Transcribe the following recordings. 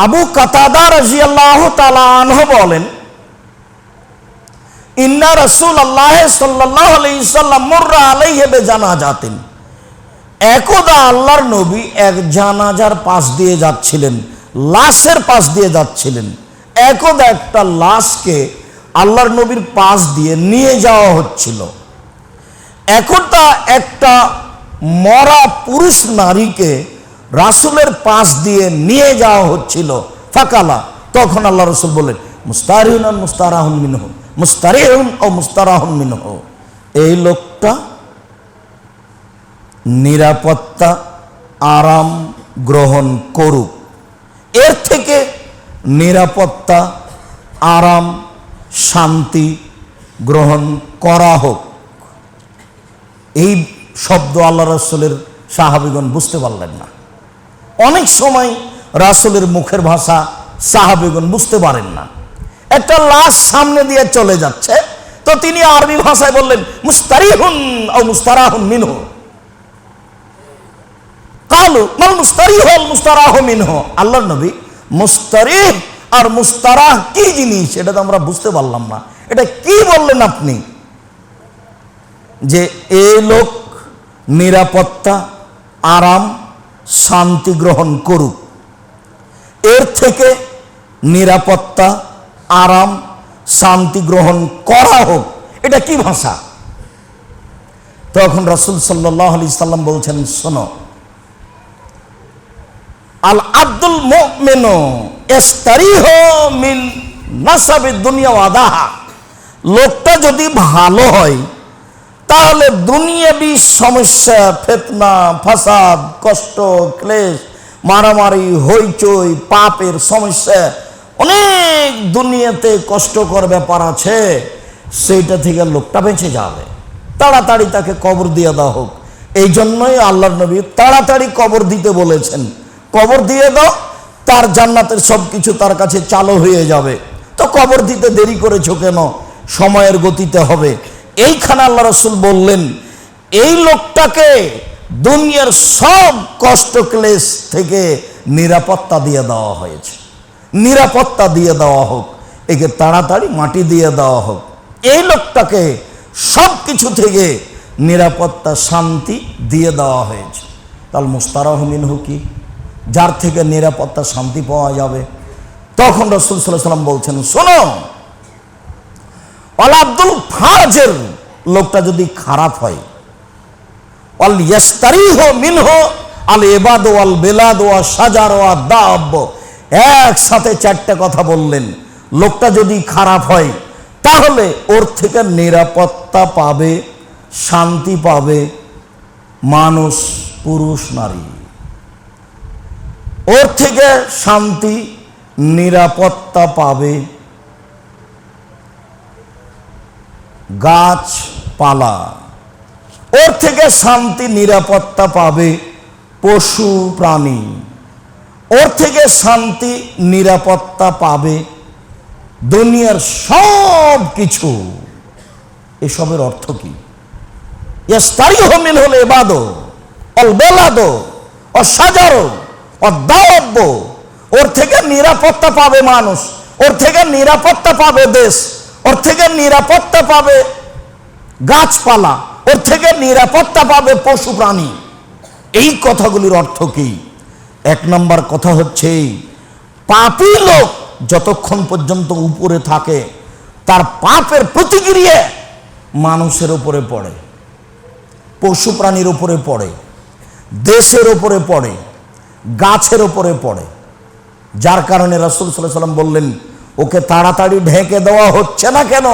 আবু কাতাদা রাদিয়াল্লাহু তাআলা আনহু বলেন, ইন্না রাসূলুল্লাহ সাল্লাল্লাহু আলাইহি সাল্লাম মুররা আলাইহি বিজানাজাতিন, একদা আল্লাহর নবী এক জানাজার পাশ দিয়ে যাচ্ছিলেন, লাশের পাশ দিয়ে যাচ্ছিলেন। একদা একটা লাশকে আল্লাহর নবীর পাশ দিয়ে নিয়ে যাওয়া হচ্ছিল। একদা একটা মরা পুরুষ নারীকে রাসূলের পাশ দিয়ে নিয়ে যাওয়া হচ্ছিল। ফাকালা, তখন আল্লাহ রাসূল বলেন, মুস্তারিহুন আল মুস্তারাহুন মিনহু, মুস্তারিহুন ও মুস্তারাহুন মিনহু, এই লোকটা নিরাপত্তা আরাম গ্রহণ করুক, এর থেকে নিরাপত্তা আরাম শান্তি গ্রহণ করা হোক। এই শব্দ আল্লাহ রাসূলের সাহাবীগণ বুঝতে পারলেন না। অনেক সময় রাসূলের মুখের ভাষা সাহাবীগণ বুঝতে পারেন না। একটা লাশ সামনে দিয়ে চলে যাচ্ছে, তো তিনি আরবি ভাষায় বললেন, মুস্তারিহুন ও মুস্তারাহুন মিনহু। কালু মাল মুস্তারিহু ওয়াল মুস্তারাহু মিনহু, আল্লাহর নবী মুস্তারিহ আর মুস্তারাহ কি জিনিস এটা তো আমরা বুঝতে পারলাম না, এটা কি বললেন আপনি? যে এই লোক নিরাপত্তা আরাম শান্তি গ্রহণ করুক, এর থেকে নিরাপত্তা আরাম শান্তি গ্রহণ করা হোক, এটা কি ভাষা? তখন রাসূল সাল্লাল্লাহু আলাইহি সাল্লাম বলছেন, শোনো, আল আব্দুল মুমিনু ইস্তারিহু মিন নাসাবি দুনিয়া ওয়া আদাহা, লোকটা যদি ভালো হয় তাহলে দুনিয়াবি সমস্যা, ফিতনা ফাসাদ, কষ্ট ক্লেশ, মারামারি হইচই, পাপের সমস্যা, অনেক দুনিয়াতে কষ্টকর ব্যাপার আছে, সেইটা থেকে লোকটা বেঁচে যাবে। তাড়াতাড়ি তাকে কবর দিয়ে দেওয়া হোক। এই জন্যই আল্লাহর নবী তাড়াতাড়ি কবর দিতে বলেছেন। কবর দিয়ে দাও, তার জান্নাতের সব কিছু তার কাছে চালু হয়ে যাবে। তো কবর দিতে দেরি করেছো কেন? সময়ের গতিতে হবে। এইখানে আল্লাহ রাসূল বললেন, এই লোকটাকে দুনিয়ার সব কষ্ট ক্লেশ থেকে নিরাপত্তা দিয়ে দেওয়া হয়েছে, নিরাপত্তা দিয়ে দেওয়া হোক, একে তাড়াতাড়ি মাটি দিয়ে দেওয়া হোক। এই লোকটাকে সব কিছু থেকে নিরাপত্তা শান্তি দিয়ে দেওয়া হয়েছে। তাহলে মুস্তারাহু মিনহু কি? যার থেকে নিরাপত্তা শান্তি পাওয়া যাবে। তখন রাসূল সাল্লাল্লাহু আলাইহি ওয়াসাল্লাম বলছেন, শোনো, আল আব্দুল ফাজির, লোকটা যদি খারাপ হয়, আল ইয়াস্তারিহু মিনহু আল ইবাদ ওয়াল বিলাদ ওয়া শাজার ওয়া দাব, একসাথে চারটে কথা বললেন। লোকটা যদি খারাপ হয় তাহলে ওর থেকে নিরাপত্তা পাবে, শান্তি পাবে মানুষ, পুরুষ নারী, ওর থেকে শান্তি নিরাপত্তা পাবে গাছপালা, ওর থেকে শান্তি নিরাপত্তা পাবে পশু প্রাণী, ওর থেকে শান্তি নিরাপত্তা পাবে দুনিয়ার সব কিছু। এসবের অর্থ কি? ইস্তারিহু মিনহুল ইবাদু ওয়াল বিলাদু ওয়াশ শাজারু ওয়াদ দাওয়াব, ওর থেকে নিরাপত্তা পাবে মানুষ, ওর থেকে নিরাপত্তা পাবে দেশ, ওর থেকে নিরাপত্তা পাবে গাছপালা, ওর থেকে নিরাপত্তা পাবে পশু প্রাণী। এই কথাগুলির অর্থ কি? এক নম্বর কথা হচ্ছে, পাপী লোক যতক্ষণ পর্যন্ত উপরে থাকে তার পাপের প্রতিক্রিয়া মানুষের উপরে পড়ে, পশু প্রাণীর উপরে পড়ে, দেশের উপরে পড়ে, গাছের উপরে পড়ে। যার কারণে রাসূল সাল্লাল্লাহু আলাইহি ওয়াসাল্লাম বললেন, ওকে তাড়াতাড়ি ঢেকে দেওয়া হচ্ছে না কেন?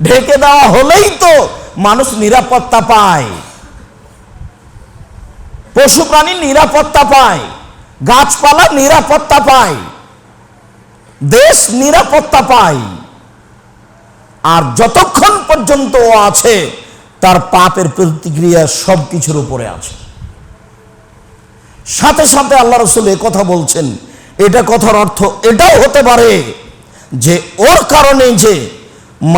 ঢেকে দেওয়া হলেই তো মানুষ নিরাপত্তা পায়, পশু প্রাণী নিরাপত্তা পায়, গাছপালা নিরাপত্তা পায়, দেশ নিরাপত্তা পায়। আর যতক্ষণ পর্যন্ত ও আছে তার পাপের প্রতিক্রিয়া সব কিছুর উপরে আছে। সাথে সাথে আল্লাহ রাসূল এ কথা বলছেন, এটা কথার অর্থ এটাও হতে পারে যে ওর কারণে যে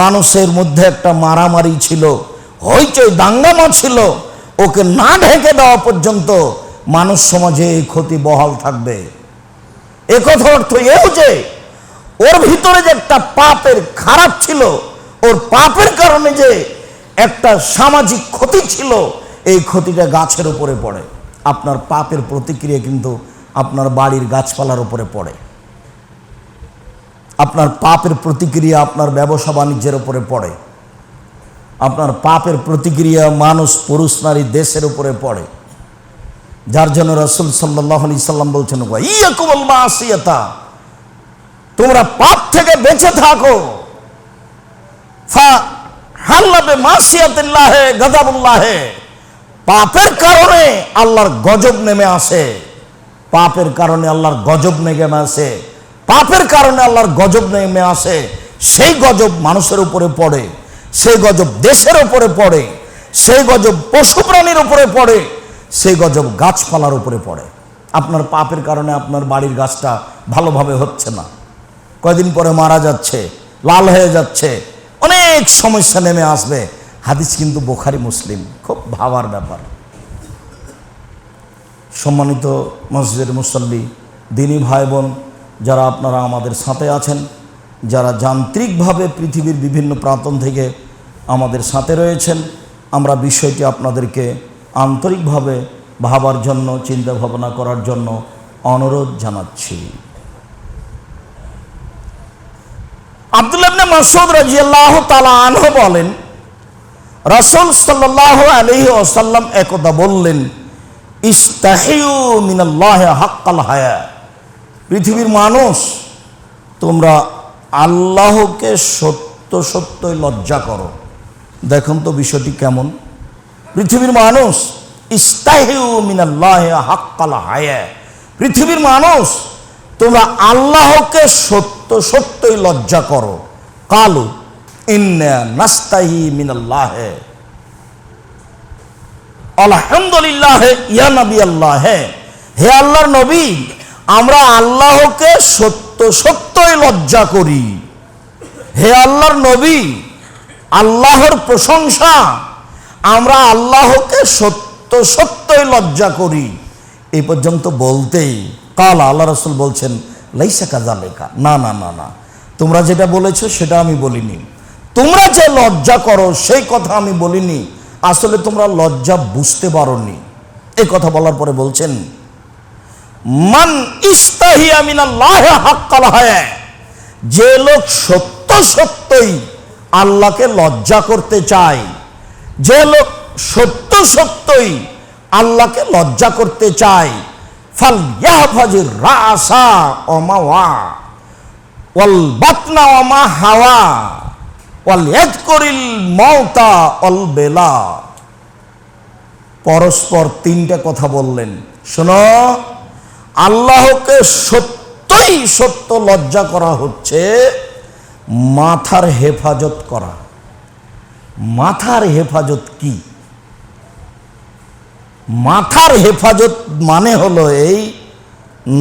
মানুষের মধ্যে একটা মারামারি ছিল, হইচই দাঙ্গামা ছিল, ওকে না ঢেকে দেওয়া পর্যন্ত মানুষ সমাজে এই ক্ষতি বহাল থাকবে। একথা অর্থ এও যে ওর ভিতরে যে একটা পাপের খারাপ ছিল, ওর পাপের কারণে যে একটা সামাজিক ক্ষতি ছিল, এই ক্ষতিটা গাছের উপরে পড়ে। আপনার পাপের প্রতিক্রিয়া কিন্তু আপনার বাড়ির গাছপালার উপরে পড়ে। আপনার পাপের প্রতিক্রিয়া আপনার ব্যবসা বাণিজ্যের উপরে পড়ে। আপনার পাপের প্রতিক্রিয়া মানুষ, পুরুষ, নারী, দেশের উপরে পড়ে। যার জন্য রাসূল সাল্লাল্লাহু আলাইহি সাল্লাম বলছেন, ইয়াকুমুল মাসিয়াতা, তোমরা পাপ থেকে বেঁচে থাকো। ফা হাল্লা বিমাসিয়াতিল্লাহি গাযাবুল্লাহি, পাপের কারণে আল্লাহর গজব নেমে আসে। পাপের কারণে আল্লাহর গজব নেমে আসে। পাপের কারণে আল্লাহর গজব নেমে আসে। সেই গজব মানুষের উপরে পড়ে, সেই গজব দেশের উপরে পড়ে, সেই গজব পশু প্রাণীর উপরে পড়ে, সেই গজব গাছপালার উপরে পড়ে। আপনার পাপের কারণে আপনার বাড়ির গাছটা ভালোভাবে হচ্ছে না, কয়দিন পরে মারা যাচ্ছে, লাল হয়ে যাচ্ছে, অনেক সমস্যা নেমে আসবে। হাদিস কিন্তু বুখারী মুসলিম, খুব ভাবার ব্যাপার। সম্মানিত মসজিদের মুসল্লি, দিনী ভাই বোন যারা আপনারা আমাদের সাথে আছেন, যারা যান্ত্রিকভাবে পৃথিবীর বিভিন্ন প্রান্ত থেকে আমাদের সাথে রয়েছেন, আমরা বিষয়টি আপনাদেরকে আন্তরিকভাবে ভাবার জন্য, চিন্তা ভাবনা করার জন্য অনুরোধ জানাচ্ছি। আব্দুল্লাহ ইবনে মাসউদ রাদিয়াল্লাহু তাআলা আনহু বলেন, রাসূল সাল্লাল্লাহু আলাইহি ওয়াসাল্লাম একদা বললেন, ইস্তাহিউ মিনাল্লাহি হাক্কাল হায়া, পৃথিবীর মানুষ তোমরা আল্লাহকে সত্য সত্যই লজ্জা করো। দেখুন তো বিষয়টি কেমন। পৃথিবীর মানুষ, ইস্তাহিউ মিনাল্লাহি হাক্কাল হায়া, পৃথিবীর মানুষ তোমরা আল্লাহকে সত্য সত্যই লজ্জা করো। কালু ইন্না নাস্তাহি মিনাল্লাহি, আলহামদুলিল্লাহ ইয়া নবী আল্লাহ, হে আল্লাহর নবী, আমরা আল্লাহকে সত্য সত্যই লজ্জা করি। হে আল্লাহর নবী, আল্লাহর প্রশংসা, আমরা আল্লাহকে সত্য সত্যই লজ্জা করি। এই পর্যন্ত বলতেই কাল আল্লাহ রাসূল বলছেন, লাইসা কাযালিকা, না না না না, তোমরা যেটা বলেছো সেটা আমি বলিনি। তোমরা যে লজ্জা করো সেই কথা আমি বলিনি। আসলে তোমরা লজ্জা বুঝতে পারোনি। এই কথা বলার পরে বলছেন, মান ইস্তাহিয়া মিনাল্লাহি হাক্কাল হায়া, যে লোক সত্য সত্যই আল্লাহকে লজ্জা করতে চায়, যে লোক সত্য সত্যই আল্লাহকে লজ্জা করতে চায়, ফাল ইয়াহফাজির রাসা ওয়া ওয়া ওয়াল বাতনা ওয়া মা হাওয়া ওয়াল ইয়াযকুরিল মাউতা ওয়াল বেলা। পরস্পর তিনটা কথা বললেন। শোনো, আল্লাহকে সত্যই সত্য লজ্জা করা হচ্ছে মাথার হেফাজত করা। মাথার হেফাজত কি? মাথার হেফাজত মানে হলো এই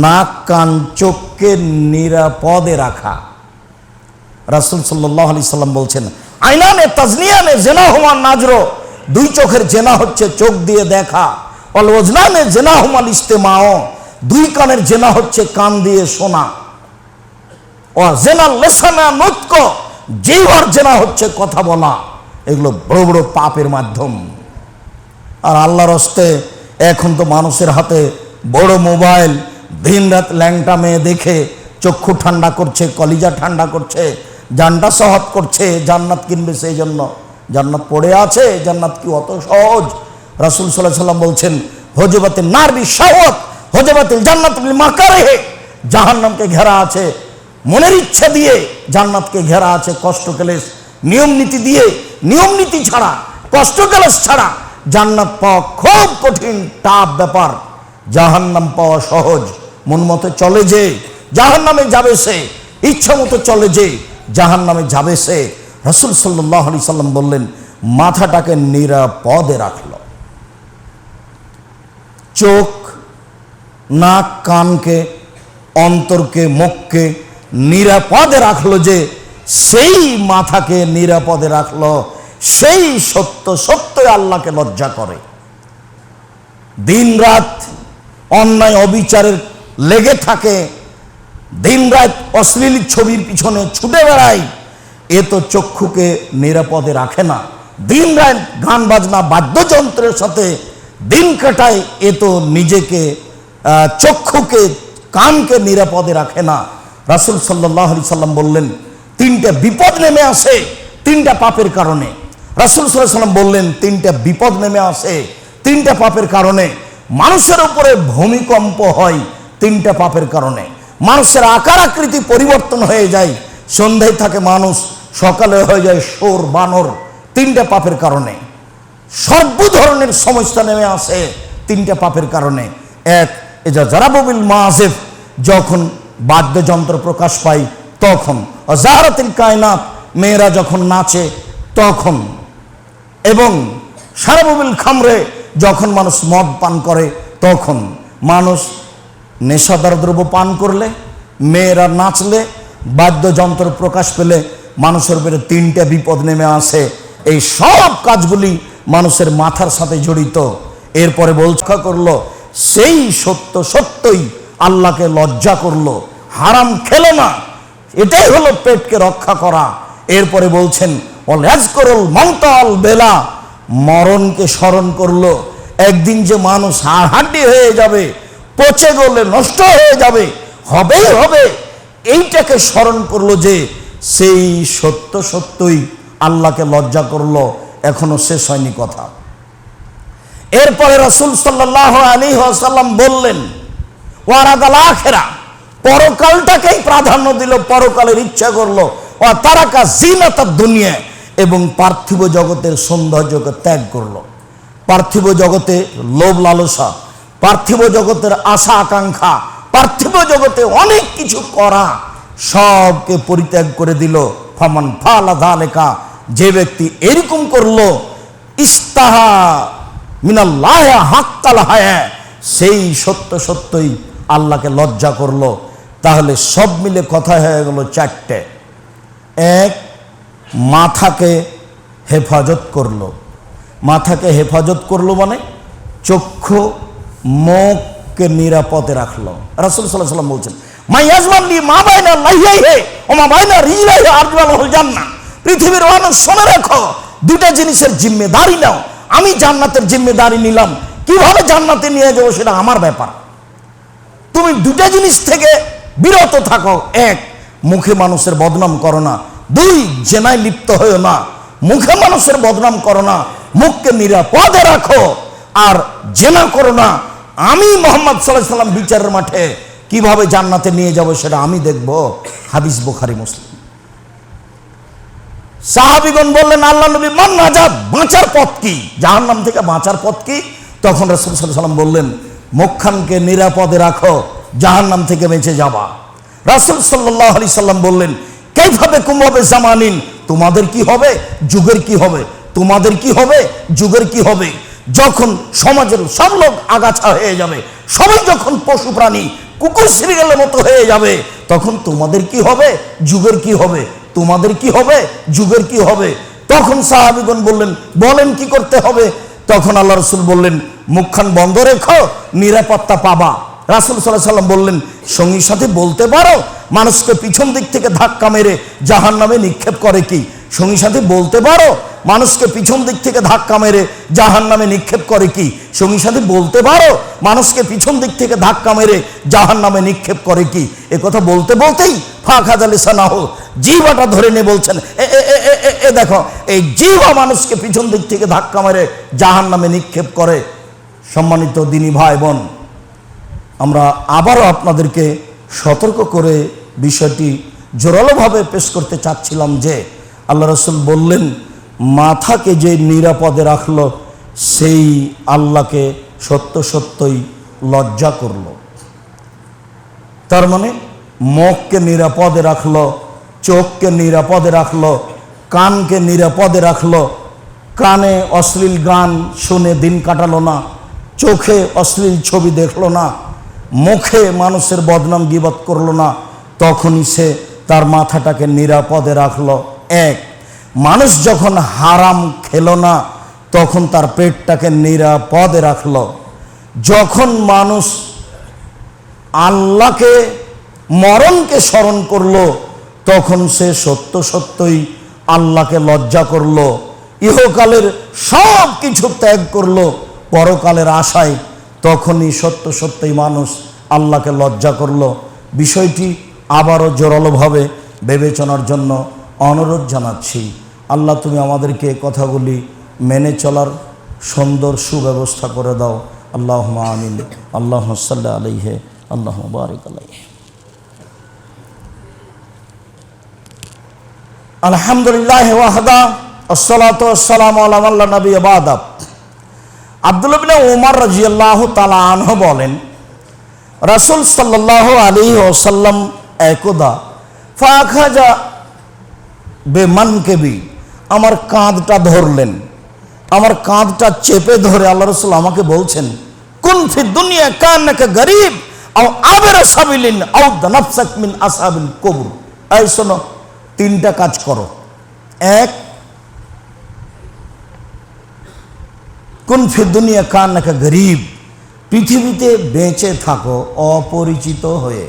নাক, কান, চোখকে নিরাপদে রাখা। রাসূল সাল্লাল্লাহু আলাইহি সাল্লাম বলছেন, আইনানে তাজনিয়ানে জিনাহুমা নাজরো, দুই চোখের জেনা হচ্ছে চোখ দিয়ে দেখা। ওয়াল ওজনানে জিনাহুমাল ইস্তেমাও, দুই কানের জেনা হচ্ছে কান দিয়ে শোনা। ওয়া জিনাল লিসানা নুতক, জিহ্বার জেনা হচ্ছে কথা বলা। এগুলো বড় বড় পাপের মাধ্যম। আর আল্লাহর হস্তে এখন তো মানুষের হাতে বড় মোবাইল, দিনরাত ল্যাংটা মেয়ে দেখে চক্ষু ঠান্ডা করছে, কলিজা ঠান্ডা করছে, জানটা সহজ করছে, জান্নাত কিনবে সেই জন্য। জান্নাত পড়ে আছে, জান্নাত কি অত সহজ? রাসূল সাল্লাল্লাহু আলাইহি সাল্লাম বলছেন, হুজবাতিন নার বিশাওয়াত হুজবাতিল জান্নাত বিল মাকারিহ, জাহান্নামকে ঘেরা আছে মনের ইচ্ছা দিয়ে, জান্নাতকে ঘেরা আছে কষ্ট ক্লেশ, নিয়ম নীতি দিয়ে। নিয়ম নীতি ছাড়া, কষ্ট ক্লেশ ছাড়া জান্নাত পাওয়া খুব কঠিন, টাফ ব্যাপার। জাহান্নাম পাওয়া সহজ। মন মতো চলে যে জাহান্নামে যাবে সে, ইচ্ছা মতো চলে যে জাহান্নামে যাবে সে। রাসূল সাল্লাল্লাহু আলাইহি সাল্লাম বললেন, মাথাটাকে নিরাপদে রাখলো। চোখ, নাক, কানকে, অন্তরকে, মুখকে নিরাপদে রাখলো যে, সেই মাথাকে নিরাপদে রাখলো সেই সত্য সত্যই আল্লাহকে লজ্জা করে। দিন রাত অন্যায় অবিচারের লেগে থাকে, দিনরাত অশ্লীল ছবির পিছনে ছুটে বেড়ায়, এ তো চক্ষুকে নিরাপদে রাখে না। দিনরাত গান বাজনা বাদ্যযন্ত্রের সাথে দিন কাটায়, এ তো নিজেকে চক্ষুকে কানকে নিরাপদে রাখে না। রাসূল সাল্লাল্লাহু আলাইহি সাল্লাম বললেন, তিনটা বিপদ নেমে আসে তিনটা পাপের কারণে। রাসূল সাল্লাল্লাহু আলাইহি সাল্লাম বললেন, তিনটা বিপদ নেমে আসে তিনটা পাপের কারণে। মানুষের উপরে ভূমিকম্প হয় তিনটা পাপের কারণে। মানুষের আকার আকৃতি পরিবর্তন হয়ে যায়, সন্ধ্যায় থাকে মানুষ, সকালে হয়ে যায় শোর বানর, তিনটা পাপের কারণে। সর্ব ধরনের সমস্যা নেমে আসে তিনটা পাপের কারণে। এক, এজা জারাবুল মাযিফ, যখন বাদ্যযন্ত্র প্রকাশ পায় তখন। জাহারাতিল কায়নাত, মেয়েরা যখন নাচে তখন। এবং শারাবুল খামরে, যখন মানুষ মদ পান করে তখন। মানুষ নেশাদার দ্রব্য পান করলে, মেয়েরা নাচলে, বাদ্যযন্ত্র প্রকাশ পেলে মানুষের উপরে তিনটা বিপদ নেমে আসে। এই সব কাজগুলি মানুষের মাথার সাথে জড়িত। এরপরে বলছা করলো, সেই সত্য সত্যই আল্লাহকে লজ্জা করলো, হারাম খেলো না, এটাই হলো পেটকে রক্ষা করা। এরপরে বলছেন ওয়াজকুরুল মাউতা ওয়াল বেলা, মরণকে স্মরণ করলো। একদিন যে মানুষ হাড়হাড্ডি হয়ে যাবে, পচে গলে নষ্ট হয়ে যাবে, হবেই হবে, এইটাকে স্মরণ করলো যে সেই সত্য সত্যই আল্লাহকে লজ্জা করলো। এখনো শেষ হয়নি কথা। এরপরে রাসূল সাল্লাল্লাহু আলাইহি ওয়াসাল্লাম বললেন ওয়ারাদাল আখিরা, পরকালটাকেই প্রাধান্য দিল, পরকালের ইচ্ছা করলো। ও তারাকা জিনাতাদ দুনিয়া, এবং পার্থিব জগতের সৌন্দর্যকে ত্যাগ করলো। পার্থিব জগতে লোভ লালসা, পার্থিব জগতের আশা আকাঙ্ক্ষা, পার্থিব জগতে অনেক কিছু করা, সবকে পরিত্যাগ করে দিল। ফামান ফালা যালিকা, যে ব্যক্তি এরকম করলো, ইস্তাহা মিনাল্লাহ হাক্কাল হায়া, সেই সত্য সত্যই আল্লাহকে লজ্জা করলো। তাহলে সব মিলে কথা হয়ে গেল চারটে। এক, মাথাকে হেফাজত করলো। মাথাকে হেফাজত করলো মানে চক্ষু মুখকে নিরাপদে রাখলো। রাসূল সাল্লাল্লাহু আলাইহি ওয়াসাল্লাম বলছেন, মাইয়াজমানলি মা বাইনা লাইয়াইহি ওয়া মা বাইনা রিজলাইহি আরজুলুল জান্নাহ, পৃথিবীর মানুষ শুনে রাখো, দুটা জিনিসের জিম্মেদারি নাও। আমি জান্নাতের জিম্মেদারি নিলাম, কিভাবে জান্নাতে নিয়ে যাবো সেটা আমার ব্যাপার। তুমি দুটা জিনিস থেকে বিরত থাকো। এক, মুখে মানুষের বদনাম করো না। দুই, জেনায় লিপ্ত হয়েও না। মুখে মানুষের বদনাম করো না, মুখকে নিরাপদে রাখো, আর জেনা করো না। আমি মুহাম্মদ সাল্লাল্লাহু আলাইহি ওয়াসাল্লাম বিচারের মাঠে কিভাবে জান্নাতে নিয়ে যাব সেটা আমি দেখব। হাদিস বুখারী মুসলিম। সাহাবীগণ বললেন, আল্লাহ নবী, মান নাজাত, বাঁচার পথ কি? জাহান্নাম থেকে বাঁচার পথ কি? তখন রাসূল সাল্লাল্লাহু আলাইহি ওয়াসাল্লাম বললেন, মুখখানকে নিরাপদে রাখো, জাহান্নাম থেকে বেঁচে যাবা। রাসূল সাল্লাল্লাহু আলাইহি সাল্লাম বললেন, কাইফা বিকুম ওয়া বিজামানিন, তোমাদের কি হবে, যুগের কি হবে? তোমাদের কি হবে, যুগের কি হবে? যখন সমাজের সব লোক আগাছা হয়ে যাবে, সবাই যখন পশু প্রাণী কুকুর শ্রীগালের মতো হয়ে যাবে, তখন তোমাদের কি হবে, যুগের কি হবে? তোমাদের কি হবে, যুগের কি হবে? তখন সাহাবীগণ বললেন, বলেন কি করতে হবে? তখন আল্লাহ রাসূল বললেন, মুখখান বন্ধ রেখো, নিরাপত্তা পাবা। রাসূল সাল্লাল্লাহু আলাইহি ওয়াসাল্লাম বললেন, সঙ্গী সাথে বলতে পারো মানুষকে পিছন দিক থেকে ধাক্কা মেরে জাহান্নামে নিক্ষেপ করে কি? সঙ্গী সাথে বলতে পারো মানুষকে পিছন দিক থেকে ধাক্কা মেরে জাহান্নামে নিক্ষেপ করে কি? সঙ্গী সাথে বলতে পারো মানুষকে পিছন দিক থেকে ধাক্কা মেরে জাহান্নামে নিক্ষেপ করে কি? এ কথা বলতে বলতেই ফাখাযা লিসানাহু, জিহ্বাটা ধরে নিয়ে বলছেন, এ দেখো, এই জিহ্বা মানুষকে পিছন দিক থেকে ধাক্কা মেরে জাহান্নামে নিক্ষেপ করে। সম্মানিত দিনী ভাই বোন, আমরা আবারও আপনাদেরকে সতর্ক করে বিষয়টি জোরালোভাবে পেশ করতে চাচ্ছিলাম যে আল্লাহ রাসূল বললেন, মাথাকে যে নিরাপদে রাখলো সেই আল্লাহকে সত্য সত্যই লজ্জা করলো। তার মানে মুখকে নিরাপদে রাখলো, চোখকে নিরাপদে রাখলো, কানকে নিরাপদে রাখলো। কানে অশ্লীল গান শুনে দিন কাটালো না, চোখে অশ্লীল ছবি দেখলো না, মুখে মানুষের বদনাম গীবত করলো না। তখনই সে তার মাথাটাকে নিরাপদে রাখলো। এক, মানুষ যখন হারাম খেলো না তখন তার পেটটাকে নিরাপদে রাখলো। যখন মানুষ আল্লাহকে মরণকে স্মরণ করলো, তখন সে সত্য সত্যই আল্লাহকে লজ্জা করলো, ইহকালের সব কিছু ত্যাগ করলো পরকালের আশায়, তখনই সত্য সত্যই মানুষ আল্লাহকে লজ্জা করলো। বিষয়টি আবারও জোরালোভাবে বিবেচনার জন্য অনুরোধ জানাচ্ছি। আল্লাহ, তুমি আমাদেরকে কথাগুলি মেনে চলার সুন্দর সুব্যবস্থা করে দাও। আল্লাহুম্মা আমিন। আল্লাহুম্মা সাল্লি আলাইহি, আল্লাহুম্মা বারিক আলাইহি। আলহামদুলিল্লাহ ওয়াহদা, আসসালাতু ওয়াসসালামু আলা মান লা নাবিয়্যা বা'দা। আব্দুল্লাহ ইবনে উমর রাদিয়াল্লাহু তাআলা আনহু বলেন, রাসূল সাল্লাল্লাহু আলাইহি ওয়াসাল্লাম একদা ফাখাজা বেমানকেবি, আমার কাঁধটা ধরলেন, আমার কাঁধটা চেপে ধরে আল্লাহ রাসূল আমাকে বলছেন, কুন ফি দুনিয়া কান্নাকা গরীব আও আবির সাবিলিন আও নাফসাক মিন আসহাবিল কবর। এই শোনো, তিনটা কাজ করো। এক, কুন ফি দুনিয়া কান্নাকা গরীব, পৃথিবীতে বেঁচে থাকো অপরিচিত হয়ে,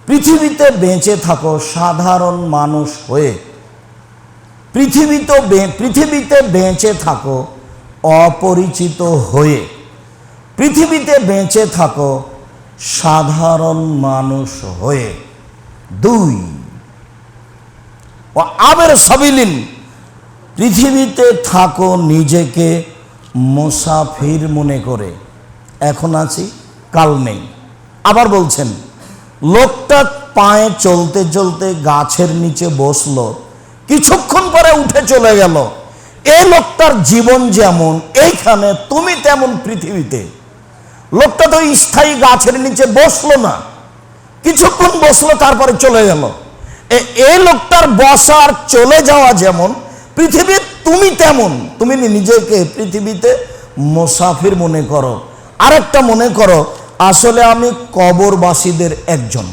পৃথিবীতে বেঁচে থাকো সাধারণ মানুষ হয়ে, পৃথিবীতে বেঁচে থাকো অপরিচিত হয়ে, পৃথিবীতে বেঁচে থাকো সাধারণ মানুষ হয়ে। দুই, ও আবের সাবিলিন, পৃথিবীতে থাকো নিজেকে মুসাফির মনে করে, এখন আছি কাল নেই। আবার বলছেন, লোকটা পায়ে চলতে চলতে গাছের নিচে বসলো, কিছুক্ষণ পরে উঠে চলে গেল। এই লোকটার জীবন যেমন এইখানে, তুমি তেমন পৃথিবীতে। লোকটা তো স্থায়ী গাছের নিচে বসলো না, কিছুক্ষণ বসলো তারপরে চলে গেল। এই লোকটার বসার চলে যাওয়া যেমন পৃথিবীর, তুমি তেমন। তুমি নিজেকে পৃথিবীতে মুসাফির মনে করো। আরেকটা মনে করো, আসলে আমি কবরবাসীদের একজন,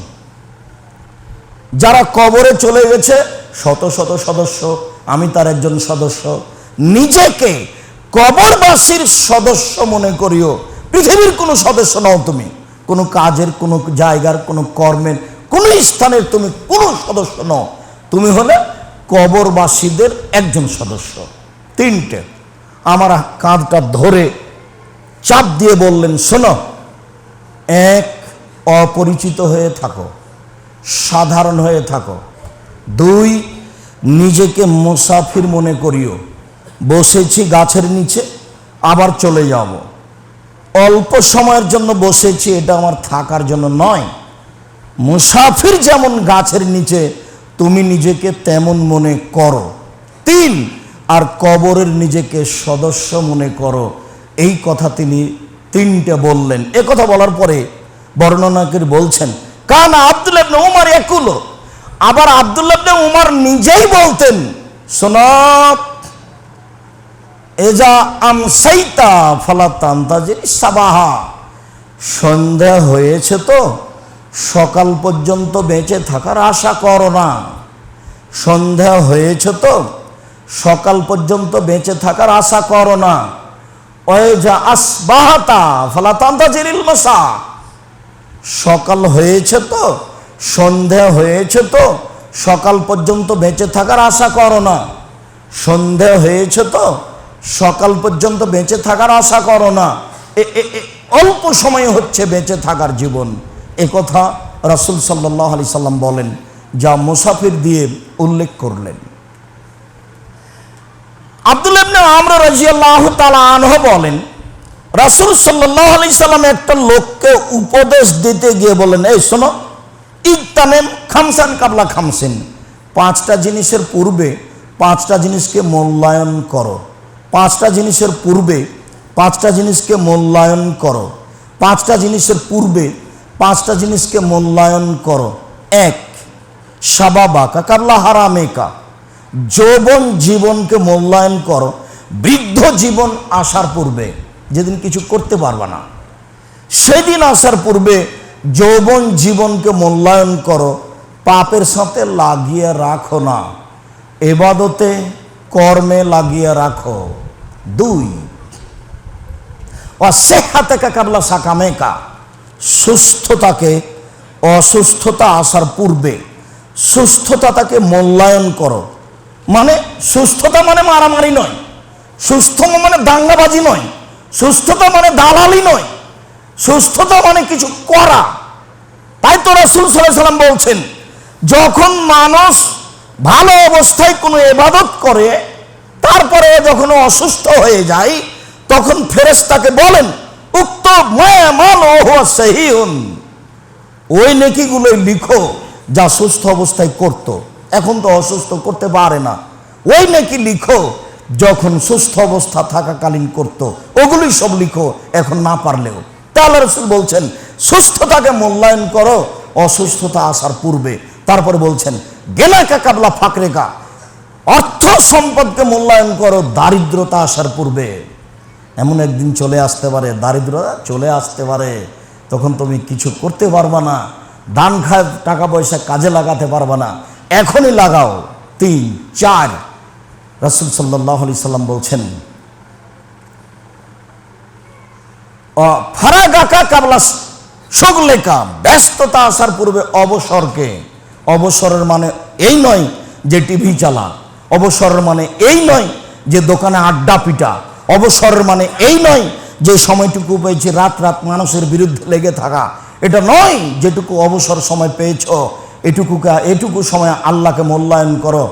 যারা কবরে চলে গেছে শত শত সদস্য, আমি তার একজন সদস্য। নিজেকে কবরবাসীর সদস্য মনে করিও। পৃথিবীর কোনো সদস্য নও তুমি, কোনো কাজের, কোনো জায়গার, কোনো কর্মের, কোনো স্থানের তুমি কোনো সদস্য নও। তুমি হলে কবরবাসীদের একজন সদস্য। তিনটে, আমার কাঁধটা ধরে চাপ দিয়ে বললেন, শোনো, এক, অপরিচিত হয়ে থাকো, সাধারণ হয়ে থাকো। দুই, নিজেকে মুসাফির মনে করিও, বসেছি গাছের নিচে আবার চলে যাব, অল্প সময়ের জন্য বসেছি, এটা আমার থাকার জন্য নয়। মুসাফির যেমন গাছের নিচে, তুমি নিজেকে তেমন মনে করো। তিন, আর কবরের নিজেকে সদস্য মনে করো। এই কথা তিনি তিনটে বললেন। এ কথা বলার পরে বর্ণনাকারী বলছেন, কানা আব্দুল্লাহ ইবনে উমর ইয়াকুলু, আবার আব্দুল্লাহ ইবনে উমর নিজেই বলতেন, শোনো, এজা আমসাইতা ফালা তান্তাজির সাবাহা, সন্ধ্যা হয়েছে তো সকাল পর্যন্ত বেঁচে থাকার আশা করো না। সন্ধ্যা হয়েছে তো সকাল পর্যন্ত বেঁচে থাকার আশা করো না। ওয়াইজা আসবাহাতা ফালা তান্তাজিরিল মাসা, সকাল হয়েছে তো, সন্ধ্যা হয়েছে তো সকাল পর্যন্ত বেঁচে থাকার আশা করো না। সন্ধ্যা হয়েছে তো সকাল পর্যন্ত বেঁচে থাকার আশা করো না। অল্প সময় হচ্ছে বেঁচে থাকার জীবন। এ কথা রাসূল সাল্লাল্লাহু আলাইহি সাল্লাম বলেন, যা মুসাফির দিয়ে উল্লেখ করলেন। আব্দুল্লাহ ইবনে আমর রাদিয়াল্লাহু তাআলা আনহু বলেন, রাসূল সাল্লাল্লাহু আলাইহি সাল্লাম একটা লোককে উপদেশ দিতে গিয়ে বলেন, এই শোনো, ইগতানিম খামসান কাবলা খামসিন, পাঁচটা জিনিসের পূর্বে পাঁচটা জিনিসকে মূল্যায়ন করো। পাঁচটা জিনিসের পূর্বে পাঁচটা জিনিসকে মূল্যায়ন করো। পাঁচটা জিনিসের পূর্বে পাঁচটা জিনিসকে মূল্যায়ন করো। এক, শাবাবাকা কাবলা হারামেকা, যৌবন জীবনকে মূল্যায়ন করো বৃদ্ধ জীবন আসার পূর্বে, যেদিন কিছু করতে পারবে না সেদিন আসার পূর্বে যৌবন জীবনকে মূল্যায়ন করো, পাপের সাথে লাগিয়ে রাখো না, ইবাদতে কর্মে লাগিয়ে রাখো। দুই, ওয়াসিহাতাকা কাবলা সাকামেকা, সুস্থতাকে অসুস্থতা আসার পূর্বে সুস্থতাকে মূল্যায়ন করো। মানে সুস্থতা মানে মারামারি নয়, সুস্থ মানে দাঙ্গাবাজি নয়, সুস্থতা মানে দালালি নয়, সুস্থতা মানে কিছু করা। তাই তো রাসূল সাল্লাল্লাহু আলাইহি সাল্লাম বলছেন, যখন মানুষ ভালো অবস্থায় কোনো ইবাদত করে তারপরে যখন অসুস্থ হয়ে যায় তখন ফেরেশতাকে বলেন, উক্তব মা মান ওয়া সহিহুন, ওই নেকিগুলোই লিখো যা সুস্থ অবস্থায় করত, এখন তো অসুস্থ করতে পারে না, ওই নেকি লিখো যখন সুস্থ অবস্থা থাকাকালীন করত, ওগুলোই সব লিখো এখন না পারলেও। তাহলে রাসূল বলছেন সুস্থতাকে মূল্যায়ন করো অসুস্থতা আসার পূর্বে। তারপরে বলছেন গেলাকা কাবলা ফাকরেকা, অর্থ সম্পদকে মূল্যায়ন করো দারিদ্রতা আসার পূর্বে। এমন একদিন চলে আসতে পারে, দারিদ্রতা চলে আসতে পারে, তখন তুমি কিছু করতে পারবা না, দান খায় টাকা পয়সা কাজে লাগাতে পারবা না, এখনই লাগাও। 3, 4 রাসূল সাল্লাল্লাহু আলাইহি সাল্লাম বলছেন ফারাগাকা কাবলা শুগলিকা, ব্যস্ততা আসার পূর্বে অবসরকে। অবসরের মানে এই নয় যে টিভি চালা, অবসরের মানে এই নয় যে দোকানে আড্ডা পিটা, অবসরের মানে এই নয় যে সময়টুকু পেয়েছি রাত রাত মানুষের বিরুদ্ধে লেগে থাকা, এটা নয়। যেটুকু অবসর সময় পেয়েছ এটুকু সময় আল্লাহকে মূল্যায়ন করো।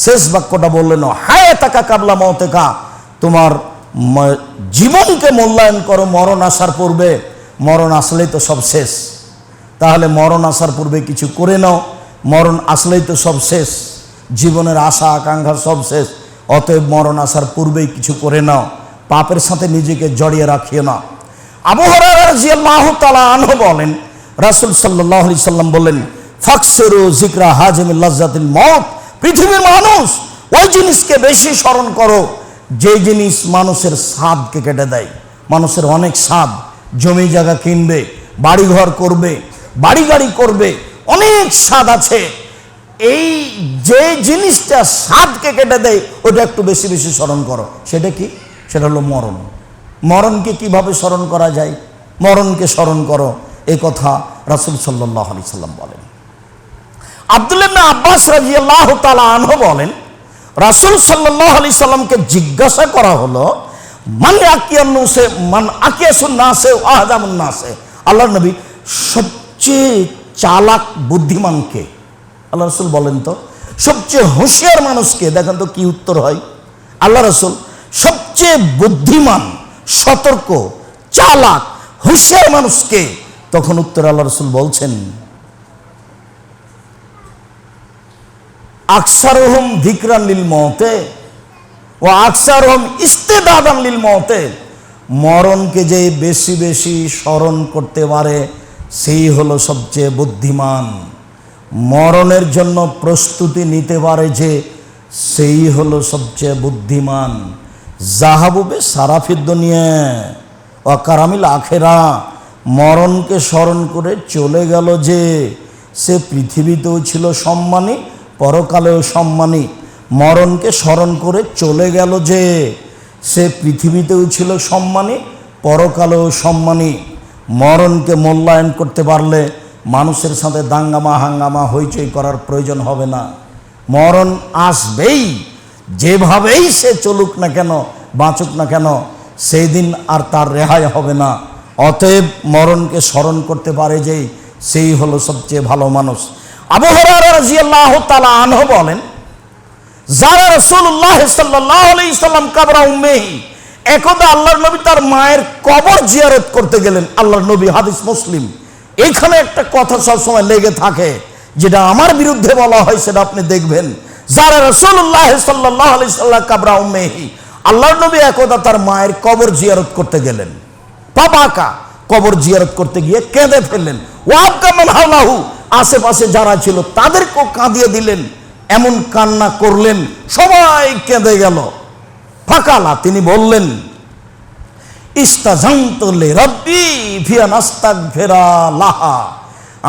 শেষ বাক্যটা বললেন হায়াতাকা কাবলা মওতেকা, তোমার জীবনকে মূল্যায়ন করো মরণ আসার পূর্বে। মরণ আসলেই তো সব শেষ, তাহলে মরণ আসার পূর্বে কিছু করে নাও, মরণ আসলেই তো সব শেষ, জীবনের আশা আকাঙ্ক্ষা সব শেষ, অতএব মরণ আসার পূর্বেই কিছু করে নাও, পাপের সাথে নিজেকে জড়িয়ে রাখিও না। আবু হুরায়রা রাদিয়াল্লাহু তাআলা আনহু বলেন, রাসূল সাল্লাল্লাহু আলাইহি সাল্লাম বলেন ফাকসিরু যিকরা হাজিমিল লাজ্জাতিল মউত, পৃথিবীর মানুষ ওই জিনিসকে বেশি স্মরণ করো যে জিনিস মানুষের স্বাদকে কেটে দেয়। মানুষের অনেক স্বাদ, জমি জায়গা কিনবে, বাড়িঘর করবে, বাড়ি গাড়ি করবে, অনেক স্বাদ আছে। এই যে জিনিসটা স্বাদকে কেটে দেয় ওটা একটু বেশি বেশি স্মরণ করো। সেটা কি? সেটা হলো মরণ। মরণকে কিভাবে স্মরণ করা যায়? মরণকে স্মরণ করো, এই কথা রাসূল সাল্লাল্লাহু আলাইহি সাল্লাম বলেন। আব্দুল্লাহ ইবনে আব্বাস রাদিয়াল্লাহু তাআলা আনহু বলেন, রাসূল সাল্লাল্লাহু আলাইহি সাল্লামকে জিজ্ঞাসা করা হলো মান আকিয়াসুন নাসে ওয়া আহজামুন নাসে, আল্লাহর নবী সবচেয়ে চালাক বুদ্ধিমানকে? আল্লাহ রাসূল বলেন তো সবচেয়ে হুঁশিয়ার মানুষকে? দেখেন তো কি উত্তর হয়। আল্লাহ রাসূল সবচেয়ে বুদ্ধিমান, সতর্ক, চালাক, হুঁশিয়ার মানুষকে? তখন উত্তর আল্লাহ রাসূল বলছেন আকসারুহুম যিকরান লিল মওতে ওয়া আকসারুহুম ইস্তিদাদান লিল মওতে, মরণকে যে বেশি বেশি স্মরণ করতে পারে সেই হলো সবচেয়ে বুদ্ধিমান। মরণের জন্য প্রস্তুতি নিতে পারে যে সেই হলো সবচেয়ে বুদ্ধিমান। জাহাবুবে সারাফিদ দুনিয়া ওয়া কারামিল আখেরা, মরণকে স্মরণ করে চলে গেল যে সে পৃথিবীতেও ছিল সম্মানী, পরকালেও সম্মানী। মরণকে স্মরণ করে চলে গেল যে সে পৃথিবীতেও ছিল সম্মানী, পরকালেও সম্মানী। মরণকে মূল্যায়ন করতে পারলে মানুষের সাথে দাঙ্গামা হাঙ্গামা হইচই করার প্রয়োজন হবে না। মরণ আসবেই, যেভাবেই সে চলুক না কেন, বাঁচুক না কেন, সেই দিন আর তার রেহাই হবে না। অতএব মরণকে স্মরণ করতে পারে যে সেই হলো সবচেয়ে ভালো মানুষ। আবু হুরায়রা রাদিয়াল্লাহু তাআলা আনহু বলেন, যারা রাসূলুল্লাহ সাল্লাল্লাহু আলাইহি সাল্লাম কবর উম্মিহি, একদা আল্লাহর নবী তার মায়ের কবর জিয়ারত করতে গেলেন। আল্লাহর নবী, হাদিস মুসলিম। এইখানে একটা কথা সবসময় লেগে থাকে, যেটা আমার বিরুদ্ধে বলা হয় সেটা আপনি দেখবেন। যারা রাসূলুল্লাহ সাল্লাল্লাহু আলাইহি সাল্লাম কবর উম্মিহি, আল্লাহর নবী একদা তার মায়ের কবর জিয়ারত করতে গেলেন। পাপাকা, কবর জিয়ারত করতে গিয়ে কেঁদে ফেললেন। ওয়াবকা মান হাওলাহু, আশেপাশে যারা ছিল তাদেরকেও কাঁদিয়ে দিলেন, এমন কান্না করলেন সবাই কেঁদে গেল। ফাকালা, তিনি বললেন ইস্তাযানতু লিরাব্বি ফি আন আস্তাগফিরা লাহা,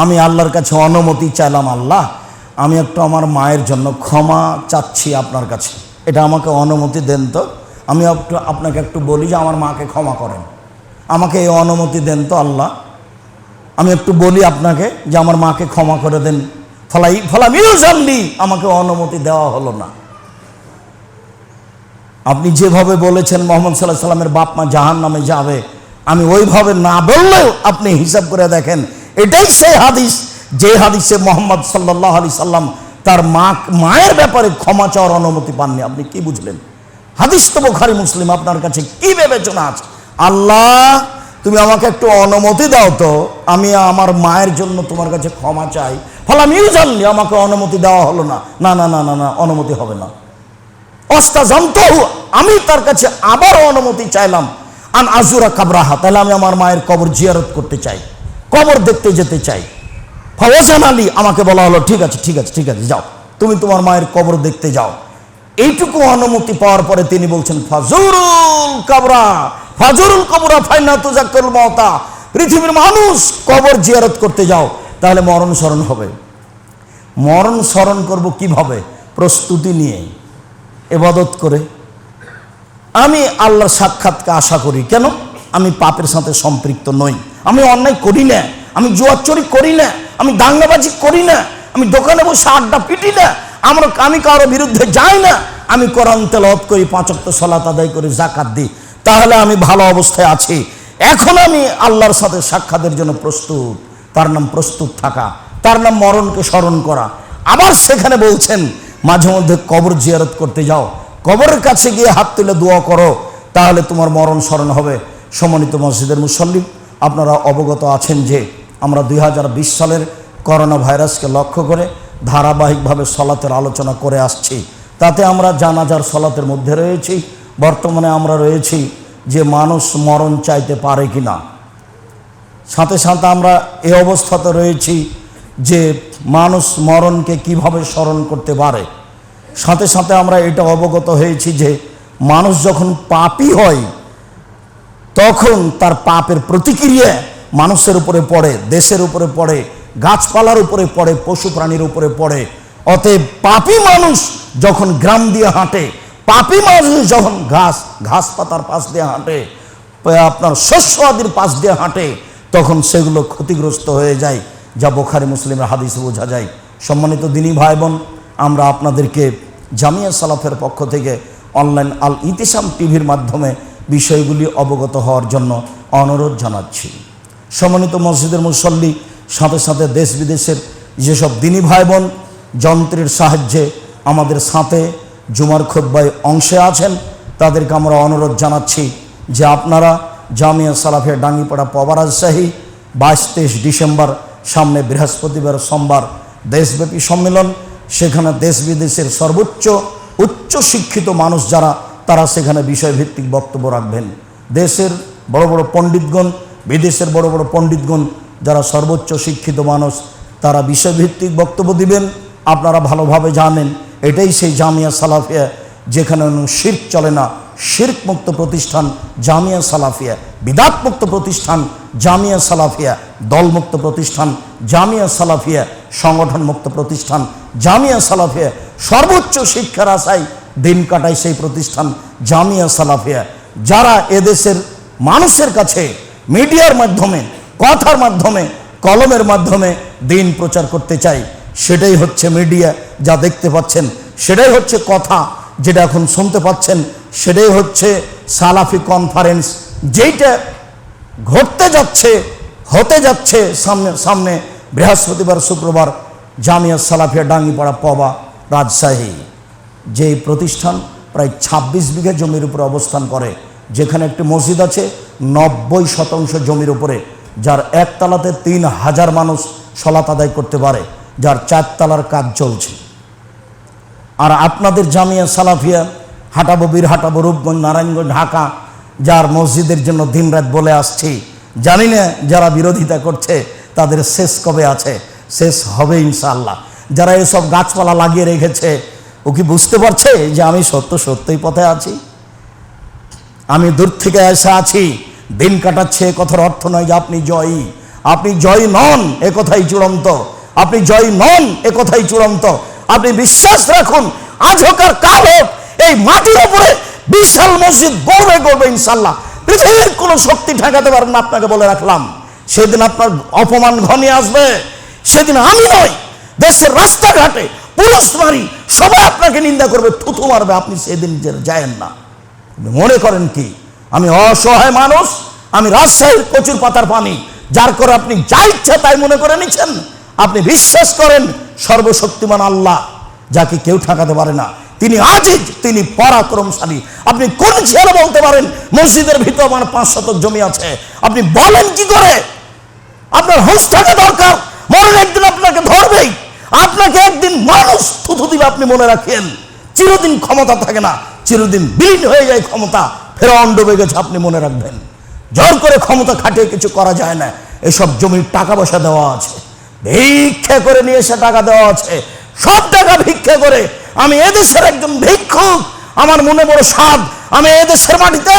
আমি আল্লাহর কাছে অনুমতি চাইলাম, আল্লাহ আমি একটু আমার মায়ের জন্য ক্ষমা চাচ্ছি আপনার কাছে, এটা আমাকে অনুমতি দেন তো, আমি আপনাকে একটু বলি যে আমার মাকে ক্ষমা করেন, আমাকে এই অনুমতি দেন তো আল্লাহ। আমি একটু বলি আপনাকে যে আমার মাকে ক্ষমা করে দেন, ফলামিউজানলি আমাকে অনুমতি দেওয়া হলো না। আপনি যেভাবে বলেছেন মোহাম্মদ সাল্লাল্লাহু আলাইহি সাল্লামের বাপ মা জাহান্নামে যাবে, আমি ওইভাবে না বললেও আপনি হিসাব করে দেখেন, এটাই সেই হাদিস যে হাদিসে মোহাম্মদ সাল্লাল্লাহু আলাইহি সাল্লাম তার মায়ের ব্যাপারে ক্ষমা চাওয়ার অনুমতি পাননি। আপনি কি বুঝলেন? হাদিস তো বুখারী মুসলিম, আপনার কাছে কি বিবেচনা আছে? আল্লাহ তুমি আমাকে একটু অনুমতি দাও তো, আমি আমার মায়ের জন্য তোমার কাছে ক্ষমা চাই। ফলামিউজানলি আমাকে অনুমতি দেওয়া হলো না, না না না না না, অনুমতি হবে না। অস্তাজামতাহু, আমি তার কাছে আবার অনুমতি চাইলাম, আন আজুরা কাবরাহা, তাহলে আমি আমার মায়ের কবর জিয়ারত করতে চাই, কবর দেখতে যেতে চাই। ফাওয়াজান আলী, আমাকে বলা হলো ঠিক আছে ঠিক আছে ঠিক আছে, যাও তুমি তোমার মায়ের কবর দেখতে যাও। এইটুকু অনুমতি পাওয়ার পরে তিনি বলছেন ফাজুরুল কাবরা, ফাজুরুল কবরা ফাইনা তুজাক্কিরুল মাউতা, পৃথিবীর মানুষ কবর জিয়ারত করতে যাও, তাহলে মরণ স্মরণ হবে। মরণ স্মরণ করব কিভাবে? প্রস্তুতি নিয়ে, ইবাদত করে। আমি আল্লাহর সাক্ষাৎকে আশা করি। কেন? আমি পাপের সাথে সম্পৃক্ত নই, আমি অন্যায় করি না, আমি জুয়াচুরি করি না, আমি দাঙ্গাবাজি করি না, আমি দোকানে বসে আড্ডা পিটি না, আমি কারো বিরুদ্ধে যাই না, আমি কোরআন তেলাওয়াত করি, 5 ওয়াক্ত সালাত আদায় করি, যাকাত দিই, তাহলে আমি ভালো অবস্থায় আছি। এখন আমি আল্লাহর সাথে সাক্ষাতের জন্য প্রস্তুত। তার নাম প্রস্তুত থাকা, তার নাম মরণকে স্মরণ করা। আবার সেখানে বলছেন মাঝে মধ্যে কবর জিয়ারত করতে যাও, কবরের কাছে গিয়ে হাত তুলে দোয়া করো, তাহলে তোমার মরণ স্মরণ হবে। সম্মানিত মসজিদের মুসল্লি, আপনারা অবগত আছেন যে আমরা 2020 সালের করোনা ভাইরাসকে লক্ষ্য করে ধারাবাহিকভাবে সলাতের আলোচনা করে আসছি। তাতে আমরা জানাজার সলাতের মধ্যে রয়েছি। বর্তমানে আমরা রয়েছি যে মানুষ মরণ চাইতে পারে কি না, সাথে সাথে আমরা এই অবস্থাতে রয়েছি যে মানুষ মরণকে কিভাবে স্মরণ করতে পারে। সাথে সাথে আমরা এটা অবগত হয়েছি যে মানুষ যখন পাপী হয় তখন তার পাপের প্রতিক্রিয়া মানুষের উপরে পড়ে, দেশের উপরে পড়ে, গাছপালার উপরে পড়ে, পশু প্রাণীর উপরে পড়ে। অতএব পাপী মানুষ যখন গ্রাম দিয়ে হাঁটে, পাপী মানুষ যখন ঘাস পাতার পাশ দিয়ে হাঁটে, আপনার শস্য আদির পাশ দিয়ে হাঁটে, তখন সেগুলো ক্ষতিগ্রস্ত হয়ে যায়, যা বুখারী মুসলিমের হাদিসে বোঝা যায়। সম্মানিত দিনী ভাই বোন, আমরা আপনাদেরকে জামিয়া সালাফের পক্ষ থেকে অনলাইন আল ইতিসাম টিভির মাধ্যমে বিষয়গুলি অবগত হওয়ার জন্য অনুরোধ জানাচ্ছি। সম্মানিত মসজিদের মুসল্লি, সাথে সাথে দেশ বিদেশের যেসব দিনী ভাই বোন যন্ত্রের সাহায্যে আমাদের সাথে জুমার খুতবায় অংশে আছেন, তাদেরকে আমরা অনুরোধ জানাচ্ছি যে আপনারা জামিয়া সালাফিয়া ডাঙ্গিপাড়া পবা রাজশাহী 22-23 ডিসেম্বর, সামনে বৃহস্পতিবার সোমবার দেশব্যাপী সম্মেলন। সেখানে দেশ বিদেশের সর্বোচ্চ উচ্চ শিক্ষিত মানুষ যারা, তারা সেখানে বিষয়ভিত্তিক বক্তব্য রাখবেন। দেশের বড় বড় পণ্ডিতগণ, বিদেশের বড় বড় পণ্ডিতগণ যারা সর্বোচ্চ শিক্ষিত মানুষ, তারা বিষয়ভিত্তিক বক্তব্য দিবেন। আপনারা ভালোভাবে জানেন এটাই সেই জামিয়া সালাফিয়া যেখানে শিরক চলে না, শিরক মুক্ত প্রতিষ্ঠান জামিয়া সালাফিয়া, বিদাত মুক্ত প্রতিষ্ঠান জামিয়া সালাফিয়া, দলমুক্ত প্রতিষ্ঠান জামিয়া সালাফিয়া, সংগঠন মুক্ত প্রতিষ্ঠান জামিয়া সালাফিয়া, সর্বোচ্চ শিক্ষার আশায় দিন কাটায় সেই প্রতিষ্ঠান জামিয়া সালাফিয়া। যারা এদেশের মানুষের কাছে মিডিয়ার মাধ্যমে, কথার মাধ্যমে, কলমের মাধ্যমে দিন প্রচার করতে চায়, সেটাই হচ্ছে মিডিয়া যা দেখতে পাচ্ছেন, সেটাই হচ্ছে কথা যেটা এখন শুনতে পাচ্ছেন, সেটাই হচ্ছে সালাফি কনফারেন্স, যেইটা ঘটতে যাচ্ছে, হতে যাচ্ছে সামনে বৃহস্পতিবার শুক্রবার জামিয়া সালাফিয়া ডাঙ্গিপাড়া পবা রাজশাহী। যে প্রতিষ্ঠান প্রায় 26 বিঘা জমির উপরে অবস্থান করে, যেখানে একটি মসজিদ আছে 90% জমির উপরে, যার একতলাতে 3000 মানুষ সলাত আদায় করতে পারে, যার 4 তলার কাজ চলছে। আর আপনাদের জামিয়া সালাফিয়া হাটাবো, বীরহাটাবো, রূপগঞ্জ, নারায়ণগঞ্জ, ঢাকা, যার মসজিদের জন্য দিনরাত বলে আসছি, জানি না যারা বিরোধিতা করছে তাদের শেষ কবে আছে, শেষ হবে ইনশাআল্লাহ। যারা এসব গাছপালা লাগিয়ে রেখেছে, ও কি বুঝতে পারছে যে আমি সত্যই পথে আছি? আমি দূর থেকে এসে আছি, দিন কাটাচ্ছে, এ কথার অর্থ নয় যে আপনি জয়ী। আপনি জয়ী নন, এ কথাই চূড়ান্ত। আপনি জয়ী নন, এ কথাই চূড়ান্ত। আপনি বিশ্বাস রাখুন, আজ হোক আর কাল হোক, এই মাটির উপরে বিশাল মসজিদ গড়বে ইনশাল্লাহ। পৃথিবীর কোনো শক্তি ঠেকাতে পারবে না, আপনাকে বলে রাখলাম। সেদিন আপনার অপমান ঘনিয়ে আসবে। সেদিন আমি নয়, দেশের রাস্তাঘাটে পুলিশ মারি সবাই আপনাকে নিন্দা করবে, থুথু মারবে, আপনি সেদিন যায়েন না। মনে করেন কি আমি অসহায় মানুষ, আমি রাজশাহীর কচুর পাতার পানি, যার করে আপনি যা ইচ্ছা তাই মনে করে নিচ্ছেন? আপনি বিশ্বাস করেন সর্বশক্তিমান আল্লাহ, যাকে কেউ ঠেকাতে পারে না, তিনি আজিজ, তিনি পরাক্রমশালী। আপনি কোন ছেলে বলতে পারেন মসজিদের ভিতর আমার 5 শতক জমি আছে? আপনি বলেন কি করে? আপনার হুঁশ থাকা দরকার। মরণ একদিন আপনাকে ধরবেই, আপনাকে একদিন মানুষ থুথু দিবে। আপনি মনে রাখেন, চিরদিন ক্ষমতা থাকে না, চিরদিন বিলীন হয়ে যায় ক্ষমতা। ফেরাউন ডুবে গেছে, আপনি মনে রাখবেন। জোর করে ক্ষমতা খাটিয়ে কিছু করা যায় না। এসব জমির টাকা পয়সা দেওয়া আছে, ভিক্ষা করে নিয়ে এসে টাকা দেওয়া আছে, সব টাকা ভিক্ষা করে। আমি এদেশের একজন ভিক্ষুক, আমার মনে বড় স্বাদ, আমি এদেশের মাটিতে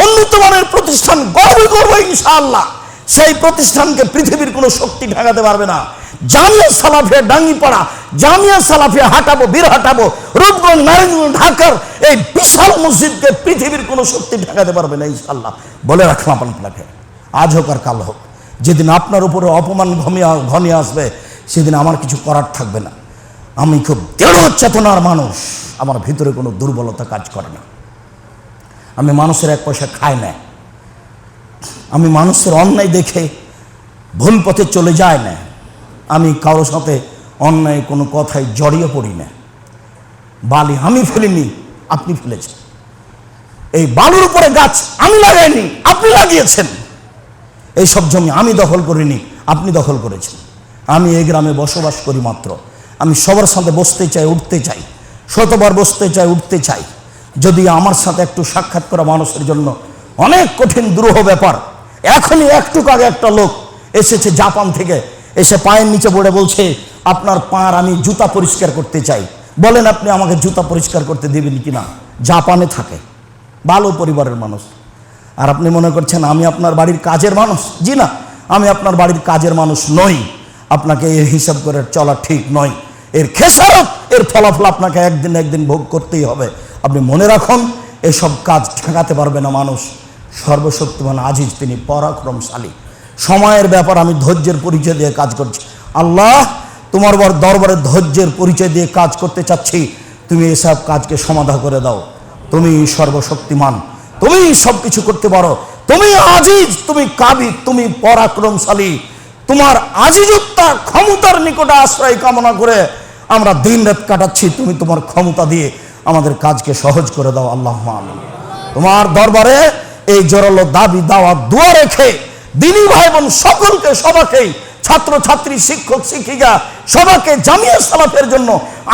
উন্নত মানের প্রতিষ্ঠান গর্ব করবো ইনশাআল্লাহ। সেই প্রতিষ্ঠানকে পৃথিবীর কোনো শক্তি ঠেকাতে পারবে না। জামিয়া সালাফিয়া ডাঙ্গিপাড়া, জামিয়া সালাফিয়া হাঁটাবো, বীর হাঁটাবো, রূপগঞ্জ, নারায়ণগঞ্জ, ঢাকার এই বিশাল মসজিদকে পৃথিবীর কোনো শক্তি ঠেকাতে পারবে না ইনশাআল্লাহ। বলে রাখলাম আপনাকে, আজ হোক আর কাল হোক, যেদিন আপনার উপরে অপমান ঘনিয়ে আসবে, সেদিন আমার কিছু করার থাকবে না। আমি খুব দৃঢ় চেতনার মানুষ, আমার ভিতরে কোনো দুর্বলতা কাজ করে না। আমি মানুষের 1 পয়সা খাই না, আমি মানুষের অন্যায় দেখে ভুল পথে চলে যায় না, আমি কারোর সাথে অন্যায় কোনো কথায় জড়িয়ে পড়ি না। বালি আমি ফেলিনি, আপনি ফেলেছেন। এই বালুর উপরে গাছ আমি লাগাইনি, আপনি লাগিয়েছেন। এই সব জমি আমি দখল করিনি, আপনি দখল করেছেন। আমি এই গ্রামে বসবাস করি মাত্র, আমি সবার সাথে বসতে চাই, উঠতে চাই, শতবার বসতে চাই, উঠতে চাই। যদি আমার সাথে একটু সাক্ষাৎ করা মানুষের জন্য অনেক কঠিন দুরূহ ব্যাপার। এখনই একটু আগে একটা লোক এসেছে জাপান থেকে, এসে পায়ের নিচে পড়ে বলছে, আপনার পার আমি জুতা পরিষ্কার করতে চাই। বলেন আপনি আমাকে জুতা পরিষ্কার করতে দেবেন কিনা? জাপানে থাকে, ভালো পরিবারের মানুষ। আর আপনি মনে করছেন আমি আপনার বাড়ির কাজের মানুষ? জি না, আমি আপনার বাড়ির কাজের মানুষ নই। আপনাকে এই হিসাব করে চলা ঠিক নয়। এর খেসারত, এর ফলাফল আপনাকে একদিন ভোগ করতেই হবে। আপনি মনে রাখুন, এসব কাজ ঠেকাতে পারবে না মানুষ। সর্বশক্তিমান আজিজ, তিনি পরাক্রমশালী। সময়ের ব্যাপার আমি ধৈর্যের পরিচয় দিয়ে কাজ করছি। আল্লাহ, তোমার দরবারে ধৈর্যের পরিচয় দিয়ে কাজ করতে চাচ্ছি, তুমি এসব কাজকে সমাধা করে দাও। তুমি সর্বশক্তিমান, তুমি সব কিছু করতে পারো, তুমি আজিজ, তুমি কাবির, তুমি পরাক্রমশালী। তোমার আজিজত্বা ক্ষমতার নিকটে আশ্রয় কামনা করে আমরা দিন রাত কাটাচ্ছি। তুমি তোমার ক্ষমতা দিয়ে আমাদের কাজকে সহজ করে দাও আল্লাহুম্মা আমিন। তোমার দরবারে এই জোরালো দাবি দাওয়া দোয়া রেখে দিনী ভাই বোন সকলকে, সবাইকে, ছাত্র ছাত্রী, শিক্ষক শিক্ষিকা সবাইকে জামিয়া সালাফের জন্য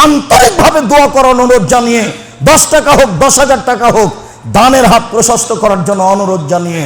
আন্তরিকভাবে দোয়া করার অনুরোধ জানিয়ে, 10 টাকা হোক, 10,000 টাকা হোক, দানের হাত প্রশস্ত করার জন্য অনুরোধ জানিয়ে